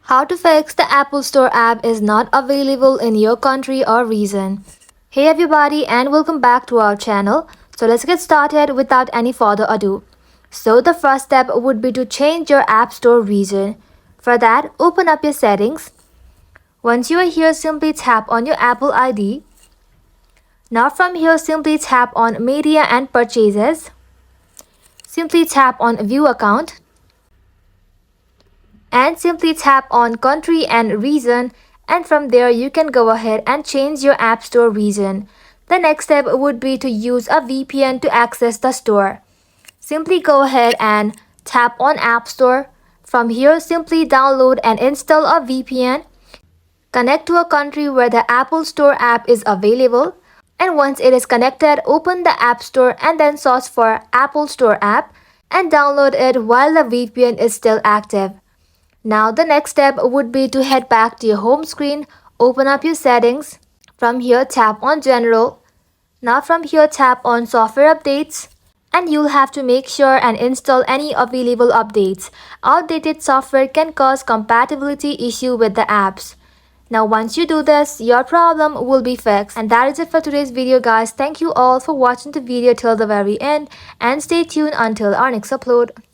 How to fix the Apple Store app is not available in your country or region. Hey everybody and welcome back to our channel. So let's get started without any further ado. So the first step would be to change your App Store region. For that, open up your settings. Once you are here, simply tap on your Apple ID. Now from here, simply tap on Media and Purchases. Simply tap on View Account. And simply tap on country and region, and from there you can go ahead and change your App Store region. The next step would be to use a VPN to access the store. Simply go ahead and tap on App Store. From here, simply download and install a VPN. Connect to a country where the Apple Store app is available. And once it is connected, open the App Store and then search for Apple Store app and download it while the VPN is still active. Now the next step would be to head back to your home screen, open up your settings. From here, tap on General. Now from here, tap on Software Updates. And you'll have to make sure and install any available updates. Outdated software can cause compatibility issue with the apps. Now once you do this, your problem will be fixed. And that is it for today's video, guys. Thank you all for watching the video till the very end and stay tuned until our next upload.